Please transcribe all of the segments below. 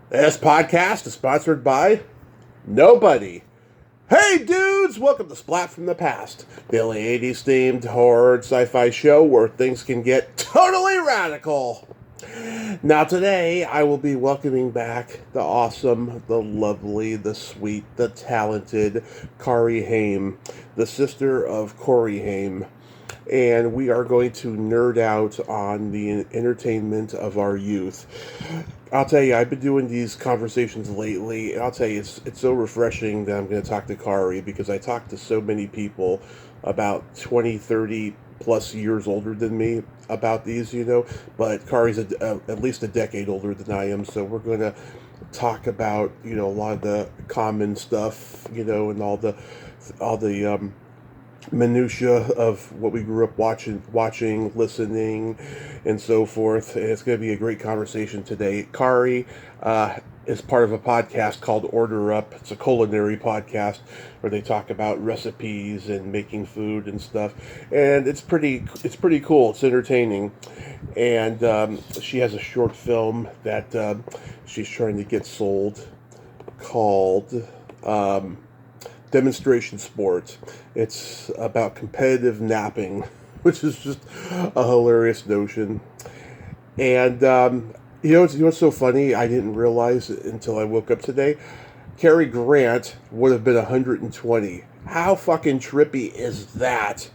This podcast is sponsored by nobody. Hey dudes, welcome to Splat from the Past, daily 80s themed horror sci-fi show where things can get totally radical. Now today, I will be welcoming back the awesome, the lovely, the sweet, the talented Cari Haim, the sister of Corey Haim. And we are going to nerd out on the entertainment of our youth. I'll tell you, I've been doing these conversations lately, and I'll tell you, it's so refreshing that I'm going to talk to Cari, because I talk to so many people about 20, 30 plus years older than me about these, but Cari's at least a decade older than I am, so we're going to talk about, a lot of the common stuff, and all the minutia of what we grew up watching, listening, and so forth. And it's going to be a great conversation today. Cari is part of a podcast called Order Up. It's a culinary podcast where they talk about recipes and making food and stuff. And it's pretty cool. It's entertaining. And she has a short film that she's trying to get sold called Demonstration Sport. It's about competitive napping, which is just a hilarious notion. And what's so funny? I didn't realize it until I woke up today. Cary Grant would have been 120. How fucking trippy is that?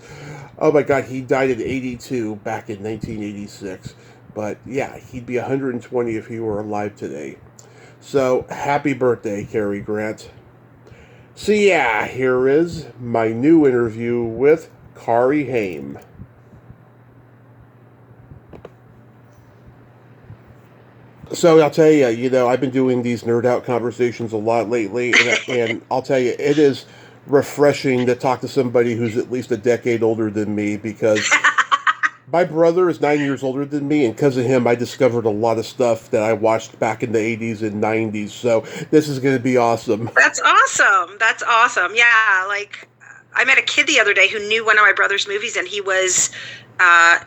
Oh my God, he died at 82 back in 1986. But yeah, he'd be 120 if he were alive today. So happy birthday, Cary Grant. So yeah, here is my new interview with Cari Haim. So I'll tell you, I've been doing these nerd out conversations a lot lately, and I'll tell you, it is refreshing to talk to somebody who's at least a decade older than me, because my brother is 9 years older than me, and because of him, I discovered a lot of stuff that I watched back in the 80s and 90s, so this is going to be awesome. That's awesome. Yeah, like, I met a kid the other day who knew one of my brother's movies, and he was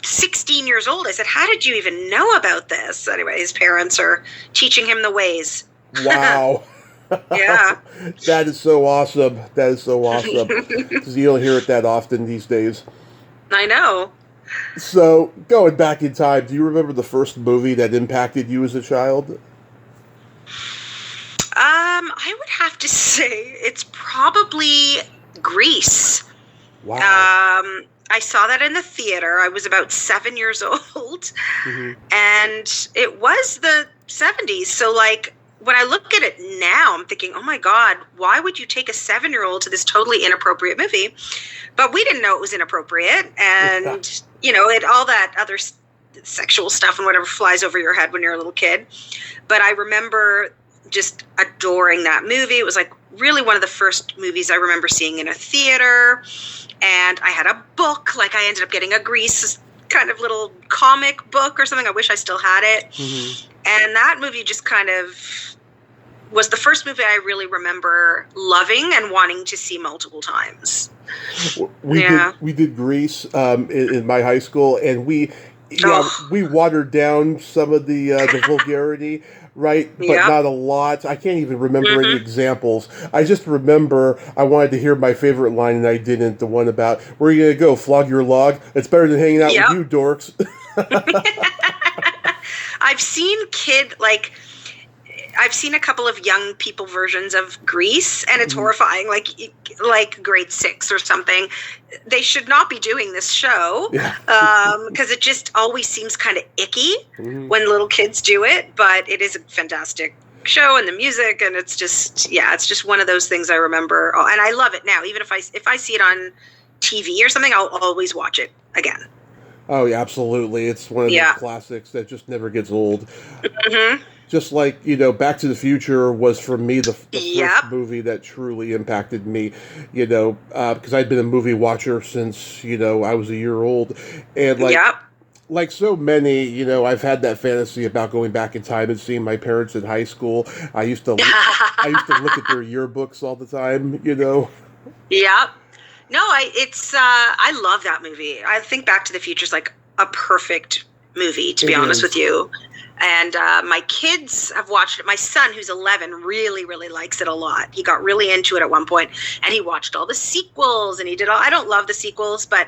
16 years old. I said, how did you even know about this? Anyway, his parents are teaching him the ways. Wow. Yeah. That is so awesome. Because you don't hear it that often these days. I know. So, going back in time, do you remember the first movie that impacted you as a child? I would have to say it's probably Grease. Wow. I saw that in the theater. I was about 7 years old, and it was the 70s. So, like, when I look at it now, I'm thinking, oh my God, why would you take a 7-year-old to this totally inappropriate movie? But we didn't know it was inappropriate, and all that other sexual stuff and whatever flies over your head when you're a little kid. But I remember just adoring that movie. It was like really one of the first movies I remember seeing in a theater. And I had a book, like I ended up getting a Grease kind of little comic book or something. I wish I still had it. Mm-hmm. And that movie just kind of was the first movie I really remember loving and wanting to see multiple times. We did Grease in my high school, and we watered down some of the vulgarity, right? But not a lot. I can't even remember any examples. I just remember I wanted to hear my favorite line, and I didn't. The one about, where are you going to go, flog your log? It's better than hanging out with you dorks. I've seen a couple of young people versions of Grease, and it's horrifying, like grade 6 or something. They should not be doing this show, because it just always seems kind of icky when little kids do it, but it is a fantastic show, and the music, and it's just one of those things I remember, and I love it now. Even if I see it on TV or something, I'll always watch it again. Oh, yeah, absolutely. It's one of those classics that just never gets old. Mm-hmm. Just like, Back to the Future was, for me, the first movie that truly impacted me, because I'd been a movie watcher since, I was a year old. And, like so many, I've had that fantasy about going back in time and seeing my parents in high school. I used to look at their yearbooks all the time, Yeah. No, I love that movie. I think Back to the Future is like a perfect movie, to be honest with you. And my kids have watched it. My son, who's 11, really, really likes it a lot. He got really into it at one point, and he watched all the sequels, and he did all. I don't love the sequels, but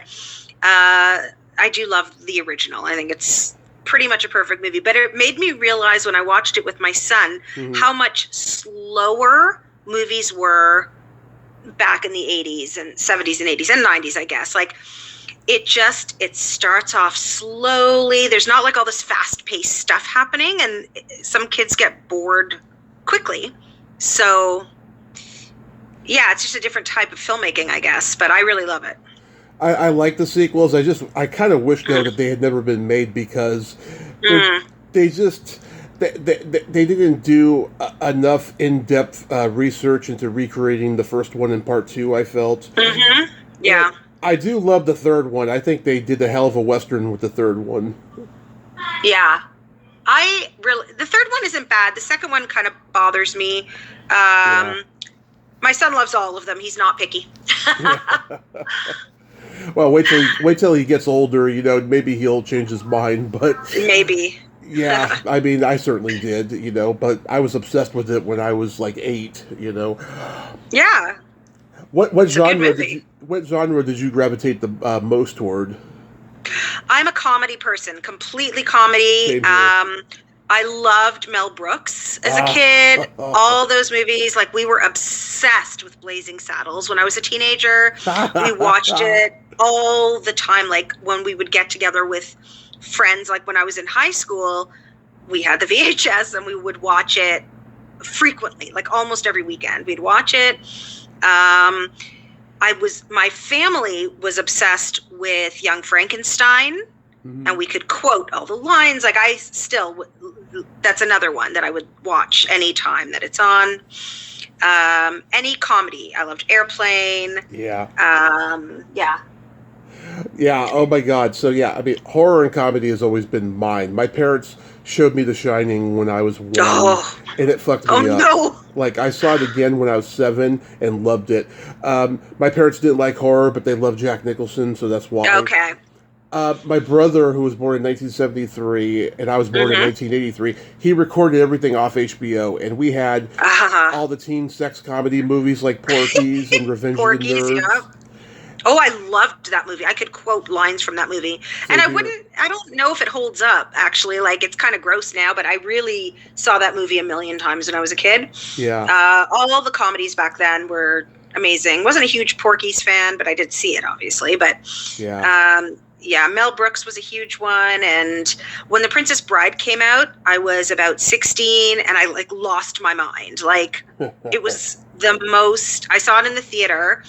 I do love the original. I think it's pretty much a perfect movie. But it made me realize when I watched it with my son how much slower movies were back in the 80s and 70s and 80s and 90s, I guess. Like, it starts off slowly. There's not like all this fast-paced stuff happening, and some kids get bored quickly. So, yeah, it's just a different type of filmmaking, I guess, but I really love it. I like the sequels. I kind of wish, though, that they had never been made because they didn't do enough in-depth research into recreating the first one and part two, I felt. Yeah. I do love the third one. I think they did a hell of a Western with the third one. Yeah. The third one isn't bad. The second one kind of bothers me. My son loves all of them. He's not picky. Well, wait till he gets older, maybe he'll change his mind, but... Maybe. Yeah, I mean, I certainly did, but I was obsessed with it when I was like 8, Yeah. What genre did you gravitate the most toward? I'm a comedy person, completely comedy. I loved Mel Brooks as a kid. All those movies, like we were obsessed with Blazing Saddles when I was a teenager. We watched it all the time. Like when we would get together with friends, like when I was in high school, we had the VHS and we would watch it frequently, like almost every weekend. We'd watch it. My family was obsessed with Young Frankenstein, and we could quote all the lines. Like that's another one that I would watch anytime that it's on. Any comedy. I loved Airplane. Yeah. Yeah. Yeah, oh my God. So yeah, I mean, horror and comedy has always been mine. My parents showed me The Shining when I was 1, and it fucked me up. No. Like, I saw it again when I was 7 and loved it. My parents didn't like horror, but they loved Jack Nicholson, so that's why. Okay. My brother, who was born in 1973, and I was born in 1983, he recorded everything off HBO, and we had all the teen sex comedy movies like Porky's and Revenge of the Nerds. Yeah. Oh, I loved that movie. I could quote lines from that movie. And I don't know if it holds up, actually. Like, it's kind of gross now, but I really saw that movie a million times when I was a kid. Yeah. All the comedies back then were amazing. Wasn't a huge Porky's fan, but I did see it, obviously. But, Mel Brooks was a huge one. And when The Princess Bride came out, I was about 16, and I, lost my mind. Like, it was the most... I saw it in the theater.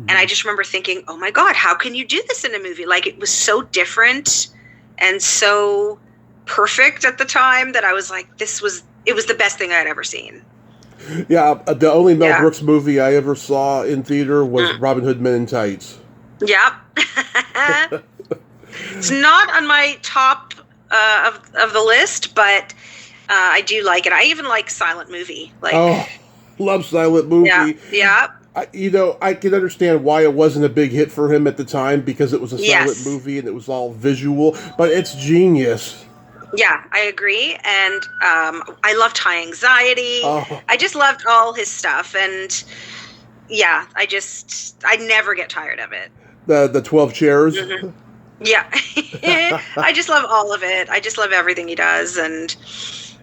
And I just remember thinking, oh my God, how can you do this in a movie? Like, it was so different and so perfect at the time that I was like, it was the best thing I had ever seen. Yeah, the only Mel Brooks movie I ever saw in theater was Robin Hood Men in Tights. Yep. It's not on my top of the list, but I do like it. I even like Silent Movie. Love Silent Movie. Yeah. I can understand why it wasn't a big hit for him at the time because it was a silent movie and it was all visual, but it's genius. Yeah, I agree. And I loved High Anxiety. I just loved all his stuff. And yeah, I never get tired of it. The 12 Chairs? Yeah. I just love all of it. I just love everything he does. And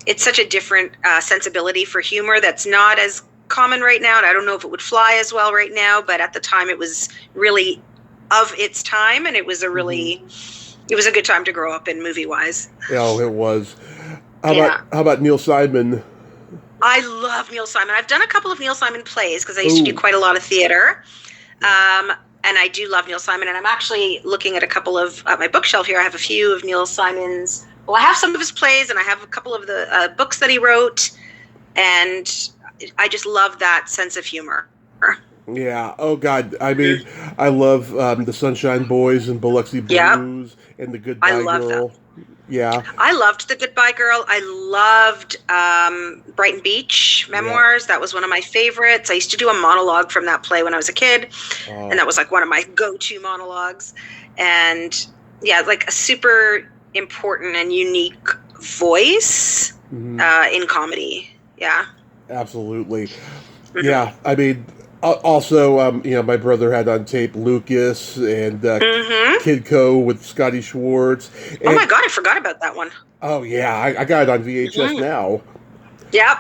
it's such a different sensibility for humor that's not as common right now, and I don't know if it would fly as well right now, but at the time it was really of its time, and it was a good time to grow up in movie wise. Oh, it was. How about Neil Simon? I love Neil Simon. I've done a couple of Neil Simon plays because I used to do quite a lot of theater. And I do love Neil Simon, and I'm actually looking at a couple of my bookshelf here. I have a few of Neil Simon's. Well, I have some of his plays, and I have a couple of the books that he wrote, and I just love that sense of humor. Yeah. Oh, God. I mean, I love the Sunshine Boys and Biloxi Blues and The Goodbye Girl. That. Yeah. I loved The Goodbye Girl. I loved Brighton Beach Memoirs. Yeah. That was one of my favorites. I used to do a monologue from that play when I was a kid. And that was like one of my go-to monologues. And yeah, like a super important and unique voice in comedy. Yeah. Absolutely. Yeah, I mean, also, my brother had on tape Lucas and Kid Co. with Scotty Schwartz. And, oh my God, I forgot about that one. Oh, yeah, I got it on VHS now. Yep.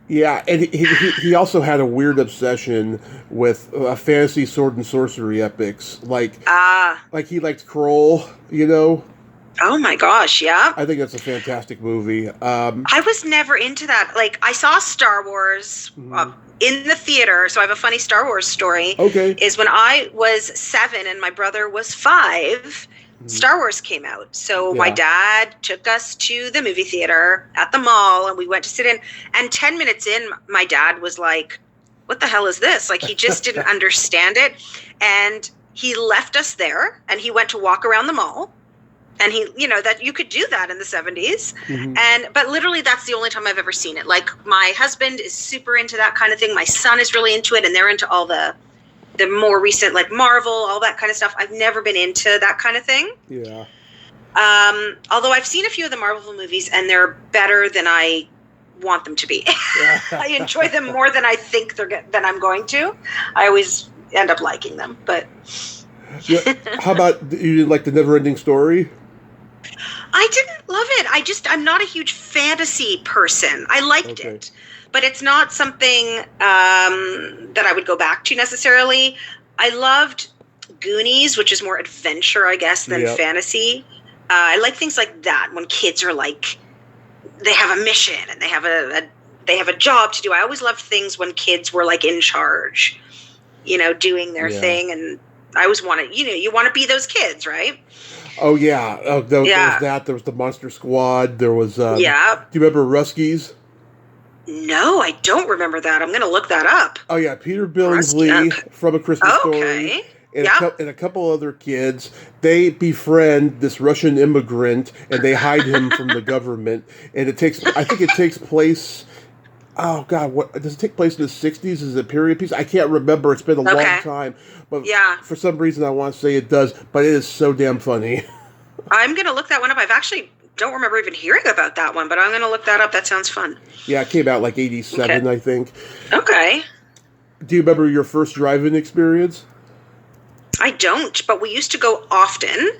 Yeah, and he also had a weird obsession with fantasy sword and sorcery epics. Like he liked Kroll, Oh my gosh, yeah. I think that's a fantastic movie. I was never into that. Like, I saw Star Wars in the theater, so I have a funny Star Wars story. Okay. Is when I was 7 and my brother was 5, Star Wars came out. So my dad took us to the movie theater at the mall, and we went to sit in. And 10 minutes in, my dad was like, what the hell is this? Like, he just didn't understand it. And he left us there, and he went to walk around the mall. And he, that you could do that in the 70s. But literally that's the only time I've ever seen it. Like, my husband is super into that kind of thing. My son is really into it, and they're into all the more recent, like Marvel, all that kind of stuff. I've never been into that kind of thing. Yeah. Although I've seen a few of the Marvel movies, and they're better than I want them to be. I enjoy them more than I think than I'm going to. I always end up liking them, but. Yeah. How about, you didn't like The Never-Ending Story? I didn't love it. I'm not a huge fantasy person. I liked it, but it's not something that I would go back to necessarily. I loved Goonies, which is more adventure, I guess, than fantasy. I like things like that when kids are like, they have a mission and they have a job to do. I always loved things when kids were like in charge, doing their thing. And I always wanted, you want to be those kids, right? Oh, yeah. There was that. There was the Monster Squad. There was... Do you remember Ruskies? No, I don't remember that. I'm going to look that up. Oh, yeah. Peter Billingsley from A Christmas Story. And a couple other kids. They befriend this Russian immigrant, and they hide him from the government. And I think it takes place... Oh, God, what does it take place in the 60s? Is it a period piece? I can't remember. It's been a long time. But for some reason, I want to say it does. But it is so damn funny. I'm going to look that one up. I've actually don't remember even hearing about that one, but I'm going to look that up. That sounds fun. Yeah, it came out like 87, I think. Okay. Do you remember your first drive-in experience? I don't, but we used to go often.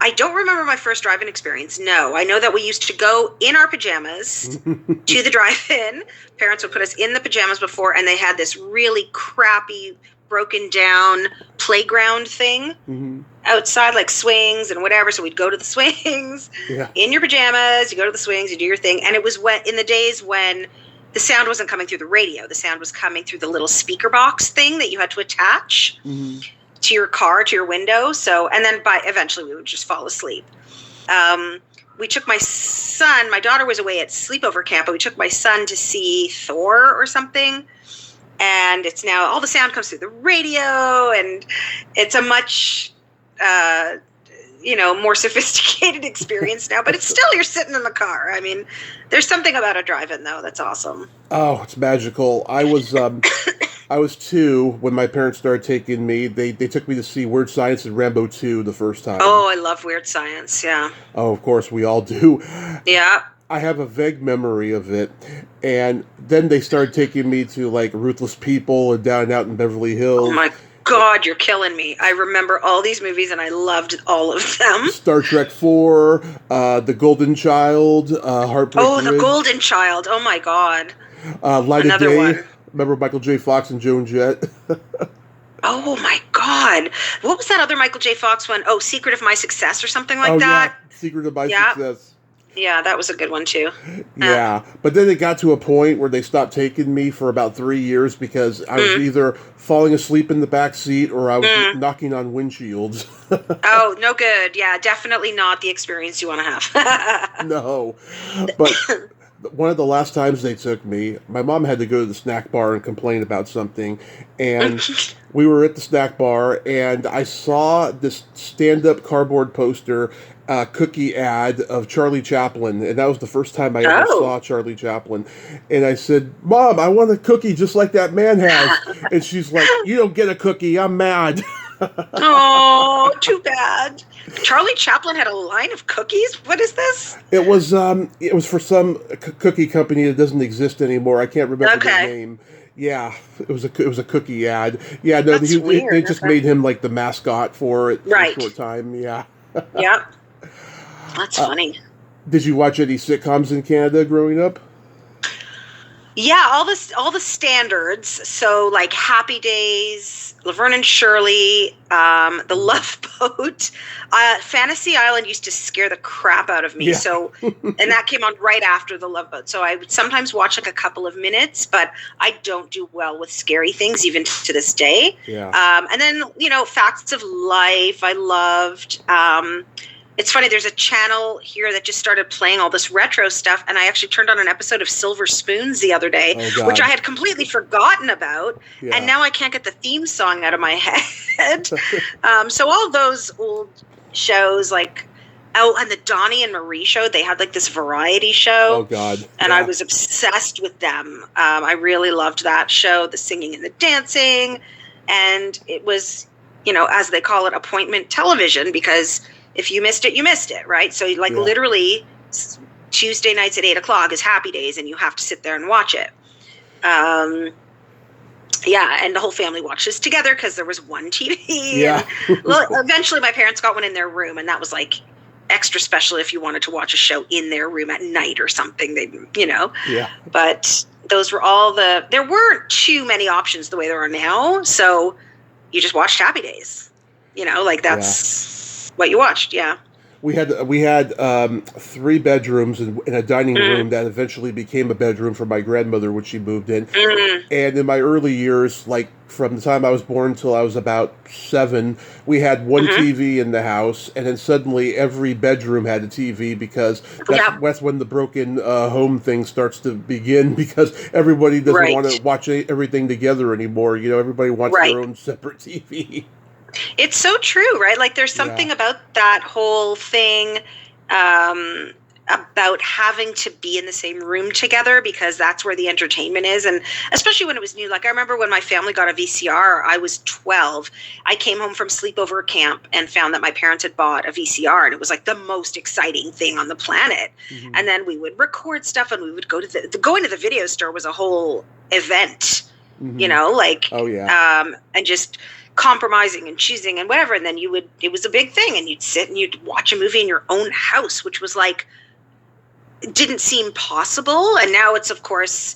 I don't remember my first drive-in experience. No, I know that we used to go in our pajamas to the drive-in. Parents would put us in the pajamas before, and they had this really crappy, broken down playground thing outside, like swings and whatever. So we'd go to the swings in your pajamas. You go to the swings, you do your thing. And it was in the days when the sound wasn't coming through the radio. The sound was coming through the little speaker box thing that you had to attach to your car, to your window. So, and then eventually we would just fall asleep. We took my son, my daughter was away at sleepover camp, but we took my son to see Thor or something. And it's now, all the sound comes through the radio, and it's a much, more sophisticated experience now, but it's still, you're sitting in the car. I mean, there's something about a drive-in though that's awesome. Oh, it's magical. I was 2 when my parents started taking me. They took me to see Weird Science and Rambo 2 the first time. Oh, I love Weird Science, yeah. Oh, of course, we all do. Yeah. I have a vague memory of it. And then they started taking me to, like, Ruthless People and Down and Out in Beverly Hills. Oh, my God, you're killing me. I remember all these movies, and I loved all of them. Star Trek 4, The Golden Child, Heartbreak Ridge. The Golden Child. Oh, my God. Light Another of Day. one. Remember Michael J. Fox and Joan Jett? Oh, my God. What was that other Michael J. Fox one? Oh, Secret of My Success or something like that? Yeah. Secret of My Success. Yeah, that was a good one, too. Yeah, but then it got to a point where they stopped taking me for about 3 years because I was either falling asleep in the back seat or I was knocking on windshields. Oh, no good. Yeah, definitely not the experience you want to have. No, but one of the last times they took me, my mom had to go to the snack bar and complain about something, and we were at the snack bar, and I saw this stand-up cardboard poster cookie ad of Charlie Chaplin, and that was the first time I ever saw Charlie Chaplin. And I said, "Mom, I want a cookie just like that man has." And she's like, "You don't get a cookie. I'm mad." Oh, too bad. Charlie Chaplin had a line of cookies? What is this? It was for some cookie company that doesn't exist anymore. I can't remember the name. Yeah, it was a cookie ad. Yeah, no, That's weird. they just made him like the mascot for it for Right. a short time. Yeah. Yep. That's funny. Did you watch any sitcoms in Canada growing up? Yeah, all the standards. So like Happy Days, Laverne and Shirley, The Love Boat, Fantasy Island used to scare the crap out of me. Yeah. So, and that came on right after The Love Boat. So I would sometimes watch like a couple of minutes, but I don't do well with scary things even to this day. Yeah. And then Facts of Life. I loved. It's funny, there's a channel here that just started playing all this retro stuff, and I actually turned on an episode of Silver Spoons the other day, which I had completely forgotten about, and now I can't get the theme song out of my head. So all those old shows, like, and the Donnie and Marie show, they had like this variety show. Oh, God. And I was obsessed with them. I really loved that show, the singing and the dancing, and it was, as they call it, appointment television, because if you missed it, you missed it, right? So literally Tuesday nights at 8:00 is Happy Days, and you have to sit there and watch it. And the whole family watches together because there was one TV. Yeah. Well, eventually my parents got one in their room, and that was like extra special if you wanted to watch a show in their room at night or something. Yeah. But those were there weren't too many options the way there are now. So you just watched Happy Days, that's what you watched. Yeah. We had 3 bedrooms and a dining room that eventually became a bedroom for my grandmother when she moved in. And in my early years, like from the time I was born until I was about 7, we had one TV in the house, and then suddenly every bedroom had a TV, because that's when the broken home thing starts to begin, because everybody doesn't want to watch everything together anymore. Everybody wants their own separate TV. It's so true, right? Like there's something about that whole thing about having to be in the same room together, because that's where the entertainment is. And especially when it was new, like I remember when my family got a VCR, I was 12. I came home from sleepover camp and found that my parents had bought a VCR, and it was like the most exciting thing on the planet. And then we would record stuff, and we would go to going to the video store was a whole event, Oh, yeah. and just compromising and choosing and whatever, and then it was a big thing, and you'd sit and you'd watch a movie in your own house, which was like, it didn't seem possible. And now it's, of course,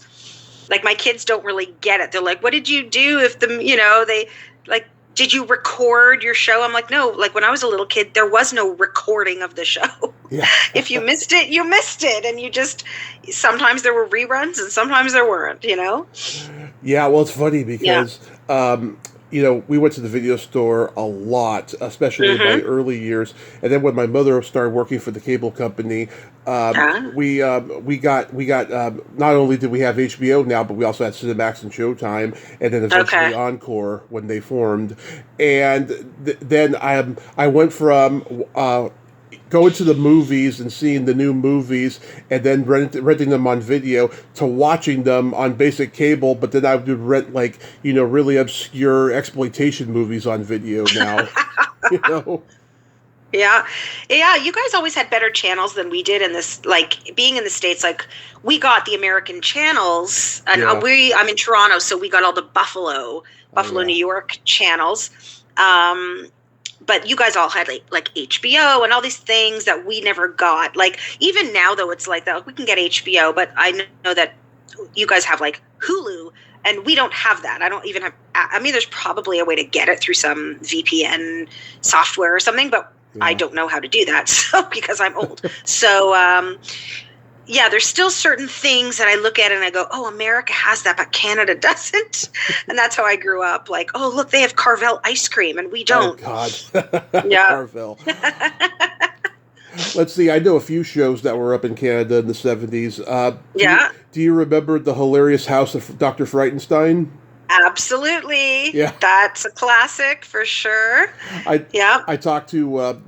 like my kids don't really get it. They're like, what did you do if they like, did you record your show? I'm like, no, like when I was a little kid, there was no recording of the show. Yeah. If you missed it, you missed it. And sometimes there were reruns and sometimes there weren't, Yeah, well, it's funny because we went to the video store a lot, especially in my early years. And then when my mother started working for the cable company, we got not only did we have HBO now, but we also had Cinemax and Showtime, and then eventually Encore when they formed. And then I went from going to the movies and seeing the new movies, and then renting them on video, to watching them on basic cable. But then I would rent really obscure exploitation movies on video now. Yeah. You guys always had better channels than we did in this. Like being in the States, like we got the American channels, and I'm in Toronto, so we got all the Buffalo, New York channels. But you guys all had like HBO and all these things that we never got. Like even now, though, it's like that we can get HBO, but I know that you guys have like Hulu, and we don't have that. I don't even have. I mean, there's probably a way to get it through some VPN software or something, but I don't know how to do that. So because I'm old, so there's still certain things that I look at and I go, oh, America has that, but Canada doesn't. And that's how I grew up. Like, oh, look, they have Carvel ice cream and we don't. Oh, God. Yeah. Carvel. Let's see. I know a few shows that were up in Canada in the 70s. Do you remember The Hilarious House of Dr. Frightenstein? Absolutely. Yeah. That's a classic for sure. I talked to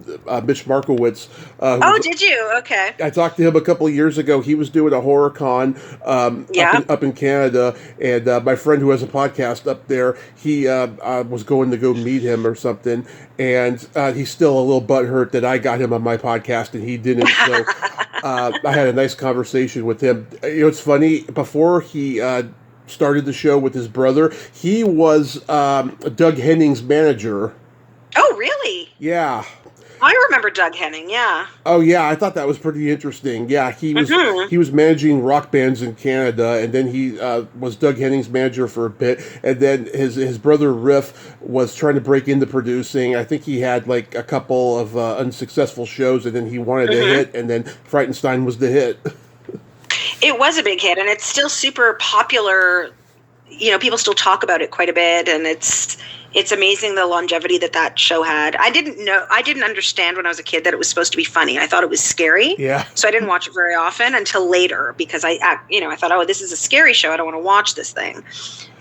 Mitch Markowitz. Did you? Okay. I talked to him a couple of years ago. He was doing a horror con up in Canada, and my friend who has a podcast up there, he was going to go meet him or something, and he's still a little butthurt that I got him on my podcast and he didn't. So I had a nice conversation with him. You know, it's funny, before he started the show with his brother, he was Doug Henning's manager. Oh, really? Yeah. I remember Doug Henning, yeah. Oh, yeah, I thought that was pretty interesting. Yeah, he was managing rock bands in Canada, and then he was Doug Henning's manager for a bit, and then his brother Riff was trying to break into producing. I think he had like a couple of unsuccessful shows, and then he wanted a hit, and then Frightenstein was the hit. It was a big hit, and it's still super popular. You know, people still talk about it quite a bit, and it's amazing the longevity that show had. I didn't understand when I was a kid that it was supposed to be funny. I thought it was scary. Yeah. So I didn't watch it very often until later, because I thought, oh, this is a scary show. I don't want to watch this thing.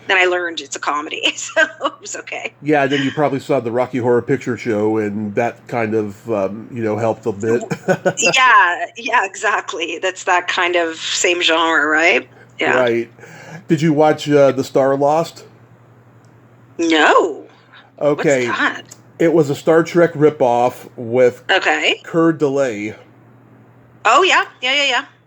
Then I learned it's a comedy, so it was okay. Yeah, then you probably saw the Rocky Horror Picture Show, and that kind of, helped a bit. yeah, exactly. That's that kind of same genre, right? Yeah. Right. Did you watch The Star Lost? No. Okay. What's that? It was a Star Trek ripoff with Coeur d'Alene. Oh, yeah.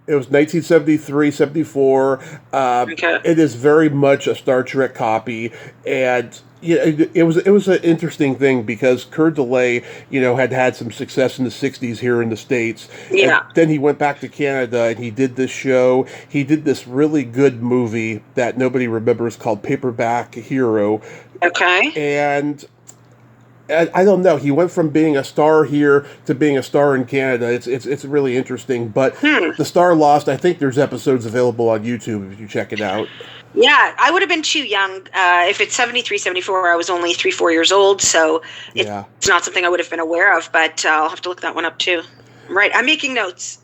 It was 1973, 74. It is very much a Star Trek copy, and it was an interesting thing because Coeur d'Alene, had some success in the 60s here in the States. Yeah. And then he went back to Canada and he did this show. He did this really good movie that nobody remembers called Paperback Hero. Okay. And I don't know. He went from being a star here to being a star in Canada. It's really interesting. But The Star Lost, I think there's episodes available on YouTube if you check it out. Yeah, I would have been too young. If it's 73, 74, I was only 3-4 years old. So it's not something I would have been aware of. But I'll have to look that one up too. Right. I'm making notes.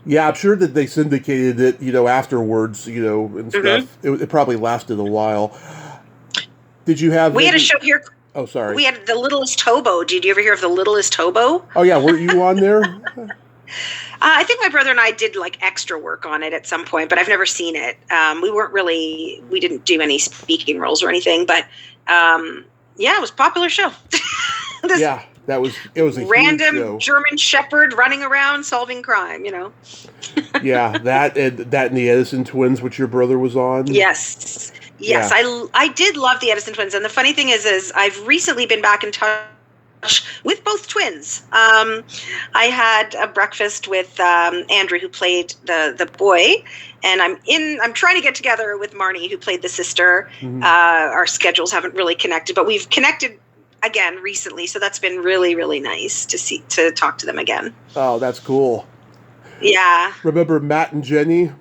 Yeah, I'm sure that they syndicated it, afterwards, and stuff. It probably lasted a while. Did you have... We had a show here... Oh, sorry. We had The Littlest Hobo. Did you ever hear of The Littlest Hobo? Oh, yeah. Were you on there? I think my brother and I did like extra work on it at some point, but I've never seen it. We didn't do any speaking roles or anything, but it was a popular show. It was a random huge show. German Shepherd running around solving crime, Yeah, that and the Edison Twins, which your brother was on. Yes, yeah. I did love the Edison Twins, and the funny thing is I've recently been back in touch with both twins. I had a breakfast with Andrew, who played the boy, and I'm trying to get together with Marnie, who played the sister. Mm-hmm. Our schedules haven't really connected, but we've connected again recently, so that's been really, really nice to talk to them again. Oh, that's cool. Yeah. Remember Matt and Jenny?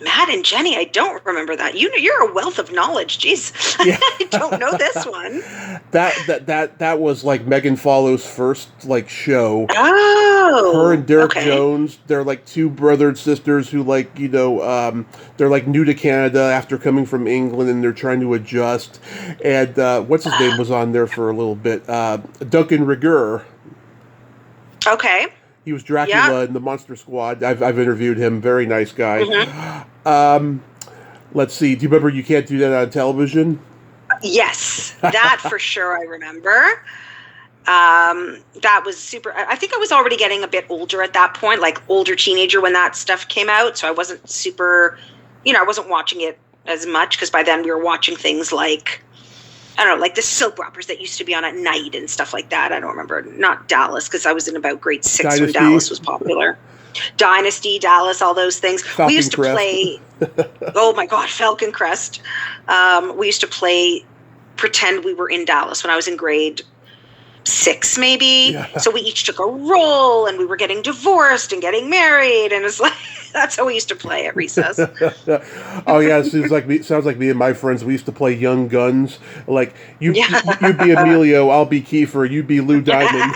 Matt and Jenny, I don't remember that. You're a wealth of knowledge. Jeez, yeah. I don't know this one. That was like Megan Follow's first show. Oh, her and Derek Jones. They're like two brother and sisters who they're like new to Canada after coming from England, and they're trying to adjust. And what's his name was on there for a little bit. Duncan Reger. Okay. He was Dracula in the Monster Squad. I've interviewed him. Very nice guy. Mm-hmm. Let's see. Do you remember You Can't Do That on Television? Yes, that for sure I remember. That was super. I think I was already getting a bit older at that point, like older teenager when that stuff came out. So I wasn't super, I wasn't watching it as much because by then we were watching things like, I don't know, like the soap operas that used to be on at night and stuff like that. I don't remember. Not Dallas, because I was in about grade 6 Dynasty. when Dallas was popular. Dynasty, Dallas, all those things. Falcon we used to Crest. play. Oh my God, Falcon Crest. We used to play pretend we were in Dallas when I was in grade 6, maybe. Yeah. So we each took a role, and we were getting divorced and getting married, and it's like that's how we used to play at recess. Oh yeah, sounds like me and my friends. We used to play Young Guns. Like you be Emilio, I'll be Kiefer, you be Lou Diamond.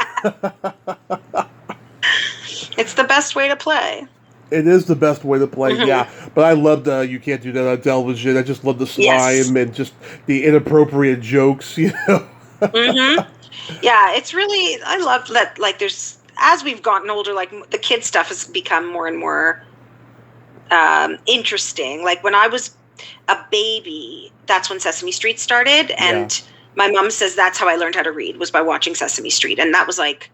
It's the best way to play. It is the best way to play, Mm-hmm. yeah. But I loved You Can't Do That on Television. I just love the Yes. slime and just the inappropriate jokes, you know? Mm-hmm. Yeah, it's really, I love that, like, as we've gotten older, like, the kid stuff has become more and more interesting. Like, when I was a baby, that's when Sesame Street started, and my mom says that's how I learned how to read, was by watching Sesame Street, and that was, like,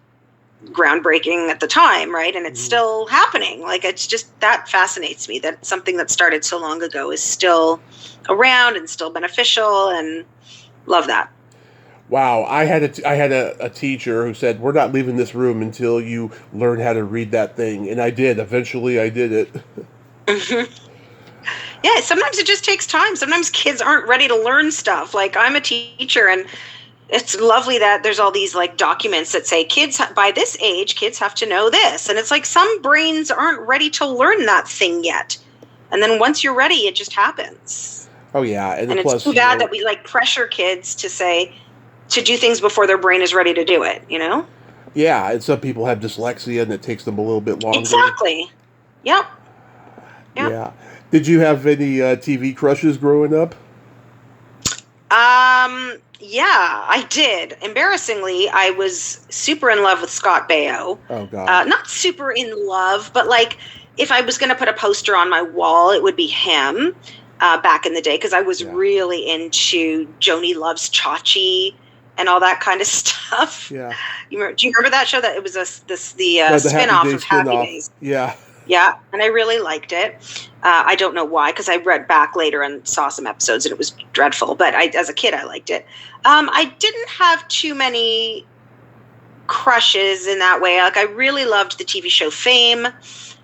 groundbreaking at the time, right? And it's still happening. Like, it's just, that fascinates me, that something that started so long ago is still around and still beneficial, and love that. Wow, I had a teacher who said, "We're not leaving this room until you learn how to read that thing," and I did. Eventually, I did it. Mm-hmm. Yeah, sometimes it just takes time. Sometimes kids aren't ready to learn stuff. Like, I'm a teacher, and it's lovely that there's all these, like, documents that say kids by this age, kids have to know this, and it's like some brains aren't ready to learn that thing yet, and then once you're ready, it just happens. Oh yeah, and it's plus, too bad that we, like, pressure kids to do things before their brain is ready to do it, you know? Yeah, and some people have dyslexia and it takes them a little bit longer. Exactly. Yep. Yeah. Did you have any TV crushes growing up? Yeah, I did. Embarrassingly, I was super in love with Scott Baio. Oh, God. Not super in love, but, like, if I was going to put a poster on my wall, it would be him back in the day, because I was really into Joni Loves Chachi and all that kind of stuff. Yeah. Do you remember that show? That it was the spin-off of Happy Days. Yeah. Yeah, and I really liked it. I don't know why, because I read back later and saw some episodes, and it was dreadful. But as a kid, I liked it. I didn't have too many crushes in that way. Like, I really loved the TV show Fame,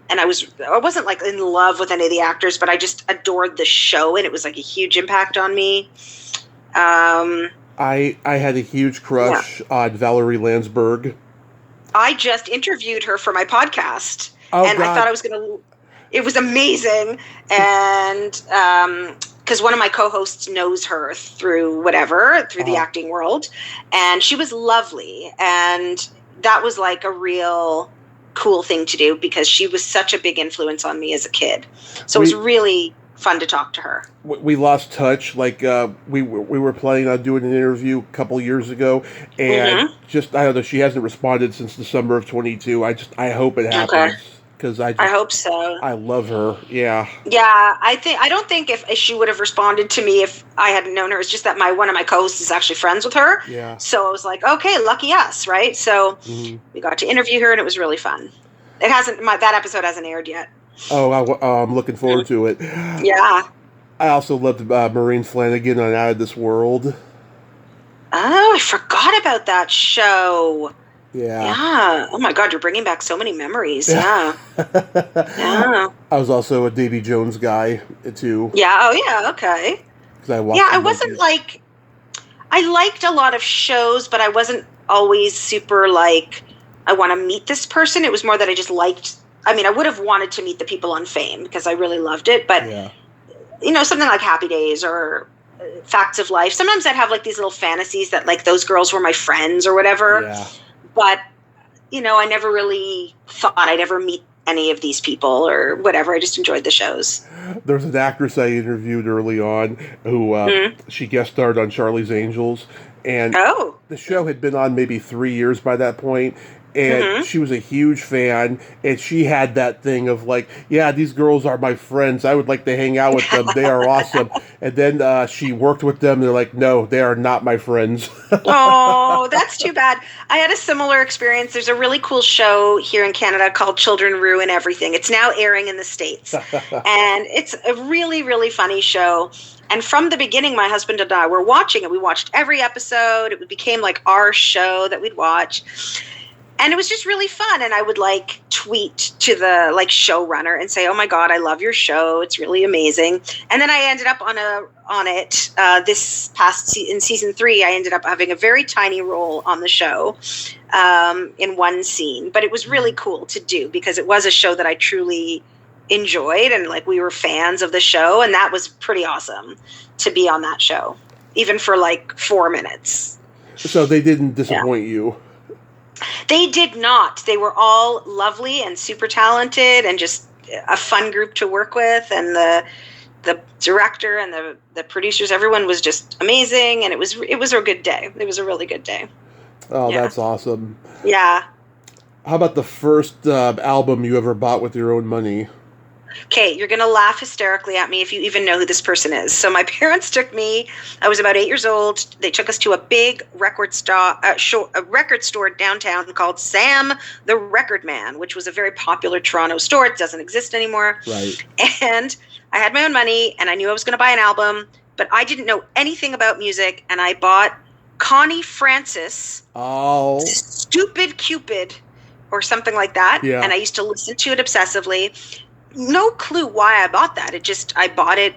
and I wasn't, like, in love with any of the actors, but I just adored the show, and it was, like, a huge impact on me. I had a huge crush on Valerie Landsberg. I just interviewed her for my podcast, God. and I thought I was going to. It was amazing, and because one of my co-hosts knows her through the acting world, and she was lovely, and that was, like, a real cool thing to do, because she was such a big influence on me as a kid. So it was really fun to talk to her. We lost touch. Like, we were planning on doing an interview a couple years ago, and just, I don't know, she hasn't responded since the summer of 22. I hope it happens, because I hope so. I love her. Yeah. Yeah, I don't think if she would have responded to me if I hadn't known her. It's just that one of my co-hosts is actually friends with her. Yeah. So I was like, okay, lucky us, right? So we got to interview her, and it was really fun. That episode hasn't aired yet. Oh, I'm looking forward to it. Yeah. I also loved Maureen Flanagan on Out of This World. Oh, I forgot about that show. Yeah. Yeah. Oh my God, you're bringing back so many memories. Yeah. Yeah. I was also a Davy Jones guy too. Yeah. Oh yeah. Okay. I wasn't like. I liked a lot of shows, but I wasn't always super like, I want to meet this person. It was more that I just liked. I mean, I would have wanted to meet the people on Fame because I really loved it, but something like Happy Days or Facts of Life. Sometimes I'd have, like, these little fantasies that, like, those girls were my friends or whatever. Yeah. But, I never really thought I'd ever meet any of these people or whatever. I just enjoyed the shows. There's an actress I interviewed early on who she guest starred on Charlie's Angels, and the show had been on maybe 3 years by that point. And she was a huge fan, and she had that thing of, like, yeah, these girls are my friends. I would like to hang out with them. They are awesome. And then she worked with them. They're like, no, they are not my friends. Oh, that's too bad. I had a similar experience. There's a really cool show here in Canada called Children Ruin Everything. It's now airing in the States. And it's a really, really funny show. And from the beginning, my husband and I were watching it. We watched every episode. It became, like, our show that we'd watch. And it was just really fun. And I would, like, tweet to the, like, showrunner and say, oh my God, I love your show. It's really amazing. And then I ended up on it this past in season 3. I ended up having a very tiny role on the show in one scene. But it was really cool to do because it was a show that I truly enjoyed. And, like, we were fans of the show. And that was pretty awesome to be on that show, even for, like, 4 minutes. So they didn't disappoint you. They did not. They were all lovely and super talented and just a fun group to work with, and the director and the producers, everyone was just amazing, and it was a good day. It was a really good day. Oh, yeah. That's awesome. Yeah. How about the first album you ever bought with your own money? Okay, you're going to laugh hysterically at me if you even know who this person is. So my parents took me, I was about 8 years old. They took us to a big record store downtown called Sam the Record Man, which was a very popular Toronto store. It doesn't exist anymore. Right. And I had my own money, and I knew I was going to buy an album, but I didn't know anything about music, and I bought Connie Francis, Stupid Cupid, or something like that. Yeah. And I used to listen to it obsessively. No clue why I bought that. I bought it.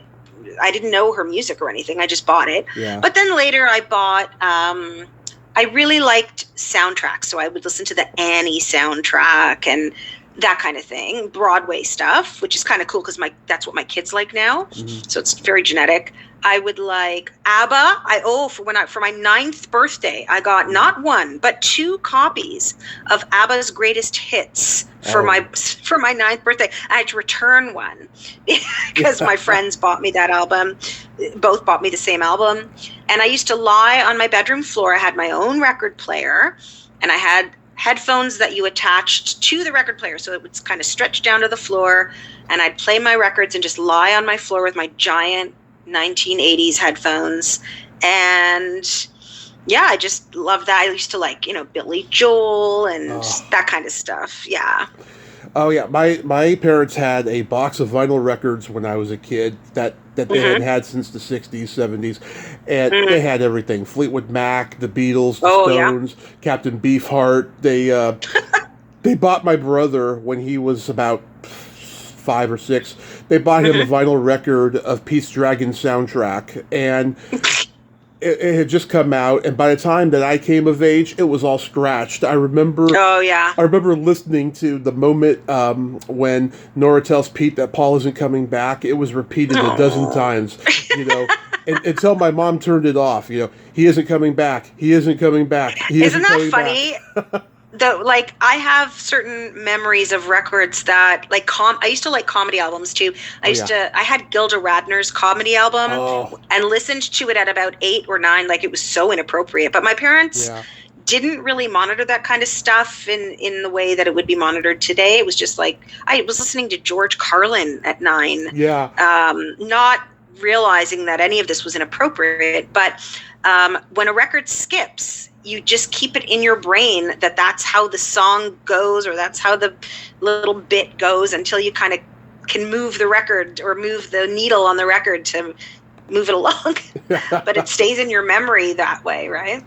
I didn't know her music or anything. I just bought it. Yeah. But then later I bought, I really liked soundtracks. So I would listen to the Annie soundtrack and that kind of thing, Broadway stuff, which is kind of cool because that's what my kids like now. Mm-hmm. So it's very genetic. I would like ABBA. For my 9th birthday, I got not one but 2 copies of ABBA's greatest hits for my 9th birthday. I had to return one because my friends bought me that album. Both bought me the same album, and I used to lie on my bedroom floor. I had my own record player, and I had headphones that you attached to the record player, so it would kind of stretch down to the floor, and I'd play my records and just lie on my floor with my giant 1980s headphones. And yeah, I just love that. I used to like, Billy Joel and that kind of stuff. Yeah. Oh yeah, my parents had a box of vinyl records when I was a kid that they had since the 60s, 70s, and they had everything: Fleetwood Mac, the Beatles, the Stones, Captain Beefheart. They bought my brother when he was about 5 or 6. They bought him a vinyl record of Pete's Dragon soundtrack, and it had just come out, and by the time that I came of age, it was all scratched. I remember. Oh yeah. I remember listening to the moment when Nora tells Pete that Paul isn't coming back. It was repeated a dozen times, until my mom turned it off. He isn't coming back. He isn't coming back. Isn't that funny? I have certain memories of records that I used to like comedy albums too. I had Gilda Radner's comedy album and listened to it at about 8 or 9. It was so inappropriate, but my parents didn't really monitor that kind of stuff in the way that it would be monitored today. It was just I was listening to George Carlin at 9. Yeah. Not realizing that any of this was inappropriate, but when a record skips, you just keep it in your brain that that's how the song goes, or that's how the little bit goes, until you kind of can move the record or move the needle on the record to move it along. But it stays in your memory that way, right?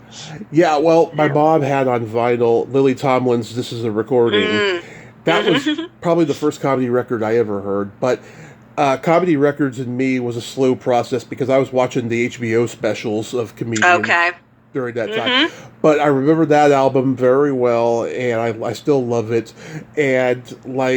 Yeah, well, my mom had on vinyl Lily Tomlin's This Is a Recording. That was probably the first comedy record I ever heard, but comedy records in me was a slow process because I was watching the HBO specials of comedians during that time. But I remember that album very well, and I still love it. And we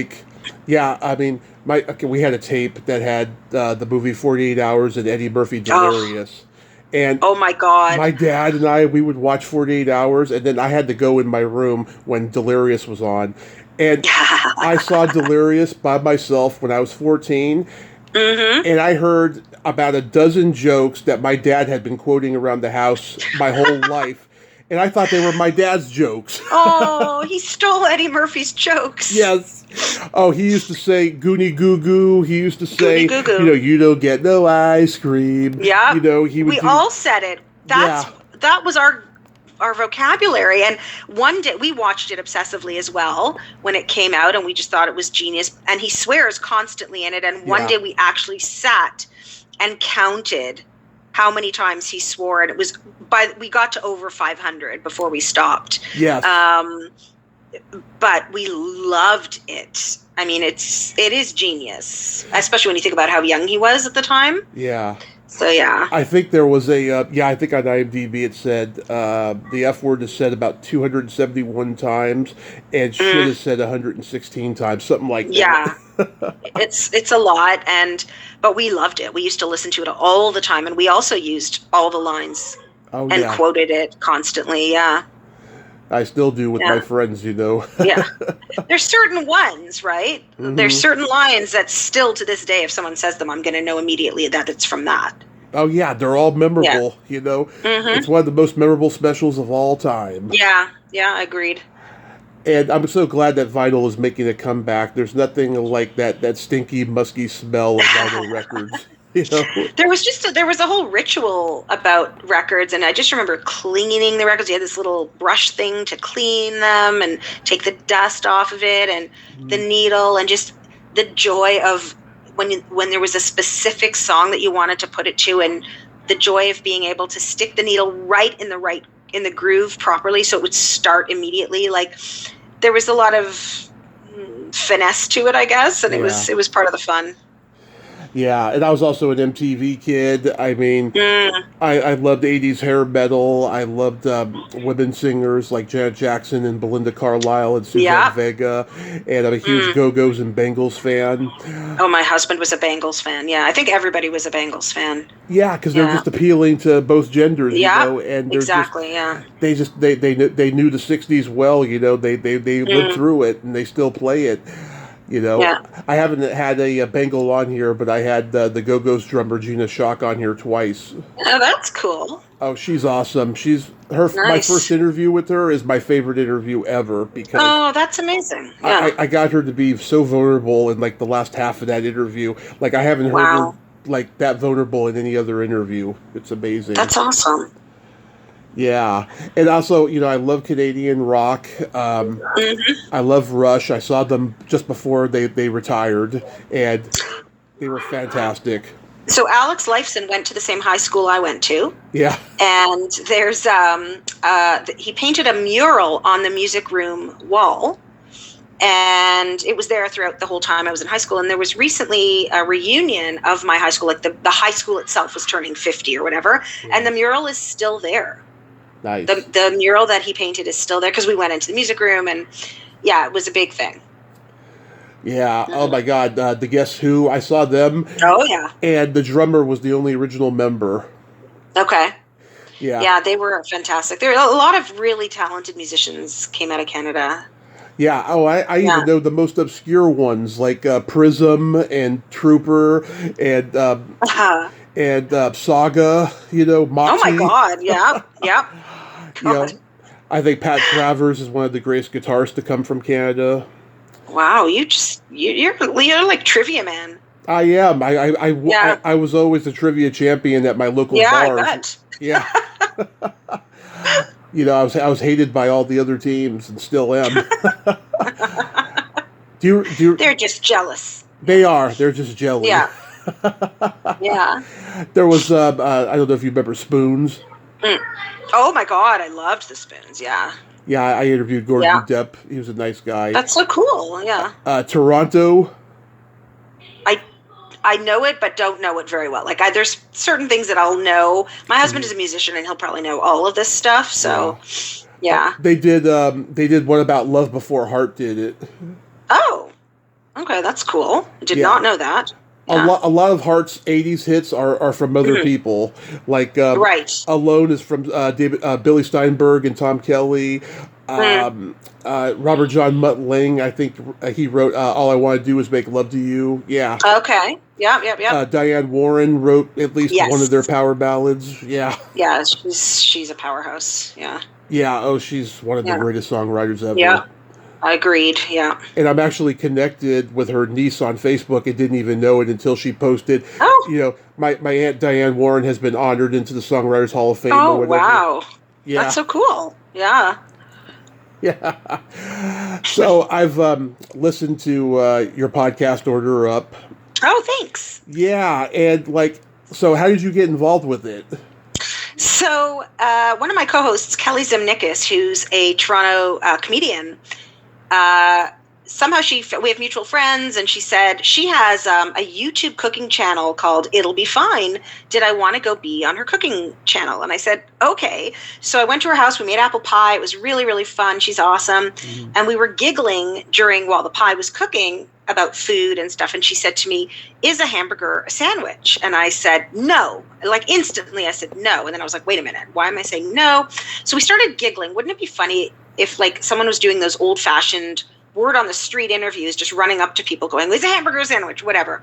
had a tape that had the movie 48 Hours and Eddie Murphy Delirious. And oh my God. My dad and we would watch 48 Hours, and then I had to go in my room when Delirious was on. And I saw Delirious by myself when I was 14, and I heard about a dozen jokes that my dad had been quoting around the house my whole life, and I thought they were my dad's jokes. Oh, he stole Eddie Murphy's jokes. Yes. Oh, he used to say "Goonie Goo Goo." He used to say, "You don't get no ice cream." Yeah. We all said it. That was our vocabulary. And one day we watched it obsessively as well when it came out, and we just thought it was genius. And he swears constantly in it. And one day we actually sat and counted how many times he swore, and it was we got to over 500 before we stopped. Yes. But we loved it. I mean, it is genius, especially when you think about how young he was at the time. Yeah. So, yeah. I think there was I think on IMDb it said the F word is said about 271 times and shit is said 116 times, something like that. Yeah. It's a lot, but we loved it. We used to listen to it all the time, and we also used all the lines and quoted it constantly, yeah. I still do with Yeah. my friends, you know. Yeah. There's certain ones, right? Mhm. There's certain lines that still to this day, if someone says them, I'm going to know immediately that it's from that. Oh yeah, they're all Yeah. memorable, you know. Mm-hmm. It's one of the most memorable specials of all time. Yeah. Yeah. Agreed. And I'm so glad that vinyl is making a comeback. There's nothing like that stinky, musky smell of vinyl records. You know? There was a whole ritual about records, and I just remember cleaning the records. You had this little brush thing to clean them and take the dust off of it, and the needle, and just the joy of when there was a specific song that you wanted to put it to, and the joy of being able to stick the needle right in the groove properly, so it would start immediately. Like there was a lot of finesse to it, I guess, and it was part of the fun. Yeah, and I was also an MTV kid. I mean, I loved 80s hair metal. I loved women singers like Janet Jackson and Belinda Carlisle and Suzanne Vega. And I'm a huge Go-Go's and Bangles fan. Oh, my husband was a Bangles fan. Yeah, I think everybody was a Bangles fan. Yeah, because they're just appealing to both genders, you know. And they're they knew the 60s well, you know. They lived through it, and they still play it. You know, I haven't had a Bengal on here, but I had the Go-Go's drummer Gina Shock on here twice. Oh, that's cool. Oh, she's awesome. My first interview with her is my favorite interview ever because that's amazing. Yeah. I got her to be so vulnerable in like the last half of that interview. Like I haven't heard her like that vulnerable in any other interview. It's amazing. That's awesome. Yeah, and also, you know, I love Canadian rock. I love Rush. I saw them just before they retired, and they were fantastic. So Alex Lifeson went to the same high school I went to. Yeah. And there's he painted a mural on the music room wall, and it was there throughout the whole time I was in high school. And there was recently a reunion of my high school, like the high school itself was turning 50 or whatever, and the mural is still there. Nice. The mural that he painted is still there because we went into the music room, and yeah, it was a big thing. Yeah. Oh my God. The Guess Who? I saw them. Oh yeah. And the drummer was the only original member. Okay. Yeah. Yeah, they were fantastic. There are a lot of really talented musicians came out of Canada. Yeah. Oh, I even know the most obscure ones like Prism and Trooper and Saga. You know, Moxie. Oh my God. Yeah. Yeah. You know, I think Pat Travers is one of the greatest guitarists to come from Canada. Wow, you're like trivia man. I am. I was always the trivia champion at my local bars. I bet. Yeah. You know, I was hated by all the other teams and still am. They're just jealous. They are. They're just jelly. Yeah. Yeah. There was I don't know if you remember Spoons. Oh my God, I loved the Spoons. Yeah. Yeah, I interviewed Gordon Depp. He was a nice guy. That's so cool. Yeah. Toronto. I know it, but don't know it very well. Like there's certain things that I'll know. My husband is a musician, and he'll probably know all of this stuff. So, yeah. They did one about Love Before Heart did it. Oh, okay, that's cool. I did not know that. Yeah. A lot of Heart's 80s hits are from other people. Like Alone is from Billy Steinberg and Tom Kelly. Robert John Mutt Lange, I think he wrote All I Want to Do Is Make Love to You. Yeah. Okay. Yeah. Diane Warren wrote at least one of their power ballads. Yeah. Yeah, she's a powerhouse. Yeah. Yeah. Oh, she's one of the greatest songwriters ever. Yeah. I agreed, yeah. And I'm actually connected with her niece on Facebook and didn't even know it until she posted. Oh. You know, my Aunt Diane Warren has been honored into the Songwriters Hall of Fame. Oh, or whatever. Wow. Yeah. That's so cool. Yeah. Yeah. So I've listened to your podcast, Order Up. Oh, thanks. Yeah. And so how did you get involved with it? So one of my co-hosts, Kelly Zimnikis, who's a Toronto comedian, somehow we have mutual friends, and she said she has a YouTube cooking channel called It'll Be Fine. Did I want to go be on her cooking channel? And I said, okay. So I went to her house. We made apple pie. It was really, really fun. She's awesome. Mm-hmm. And we were giggling while the pie was cooking about food and stuff. And she said to me, is a hamburger a sandwich? And I said, no. Like instantly I said, no. And then I was like, wait a minute. Why am I saying no? So we started giggling. Wouldn't it be funny if like someone was doing those old-fashioned word on the street interviews, just running up to people going, "Is a hamburger or sandwich?" Whatever.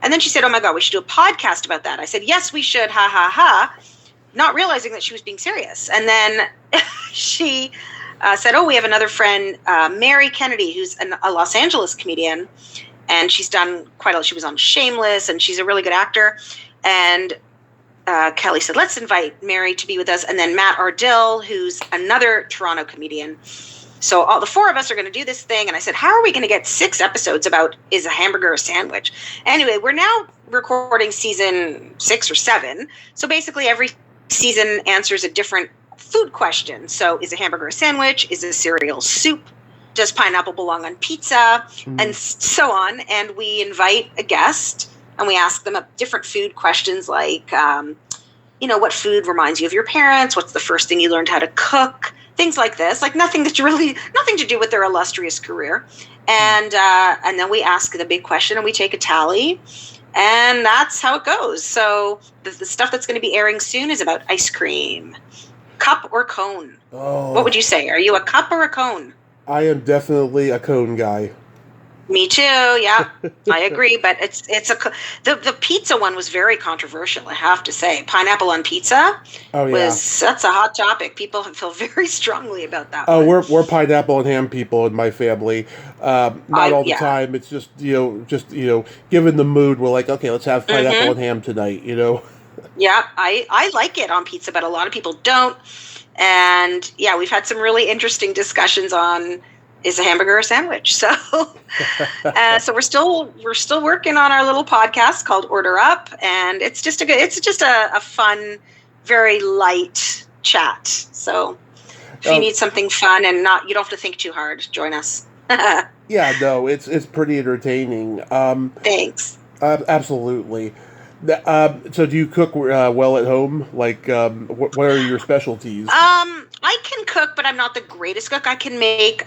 And then she said, "Oh my God, we should do a podcast about that." I said, "Yes, we should. Ha ha ha." Not realizing that she was being serious. And then she said, "Oh, we have another friend, Mary Kennedy, who's a Los Angeles comedian. And she's done quite a lot. She was on Shameless, and she's a really good actor." And Kelly said, "Let's invite Mary to be with us." And then Matt Ardill, who's another Toronto comedian. So all the four of us are going to do this thing. And I said, "How are we going to get 6 episodes about is a hamburger a sandwich?" Anyway, we're now recording season 6 or 7. So basically every season answers a different food question. So is a hamburger a sandwich? Is a cereal soup? Does pineapple belong on pizza? And so on. And we invite a guest and we ask them different food questions like, what food reminds you of your parents? What's the first thing you learned how to cook? Things like this, like nothing to do with their illustrious career. And then we ask the big question and we take a tally. And that's how it goes. So the stuff that's going to be airing soon is about ice cream. Cup or cone? Oh. What would you say? Are you a cup or a cone? I am definitely a cone guy. Me too. Yeah, I agree. But the pizza one was very controversial. I have to say, pineapple on pizza. Oh yeah, that's a hot topic. People feel very strongly about that. Oh, we're pineapple and ham people in my family. Not all the time. It's just given the mood, we're like, okay, let's have pineapple and ham tonight. Yeah, I like it on pizza, but a lot of people don't. And yeah, we've had some really interesting discussions on is a hamburger a sandwich. So, so we're still working on our little podcast called Order Up, and it's just a fun, very light chat. So if you need something fun and you don't have to think too hard, join us. Yeah, no, it's pretty entertaining. Thanks. Absolutely. So do you cook well at home? Like, what are your specialties? I can cook, but I'm not the greatest cook. I can make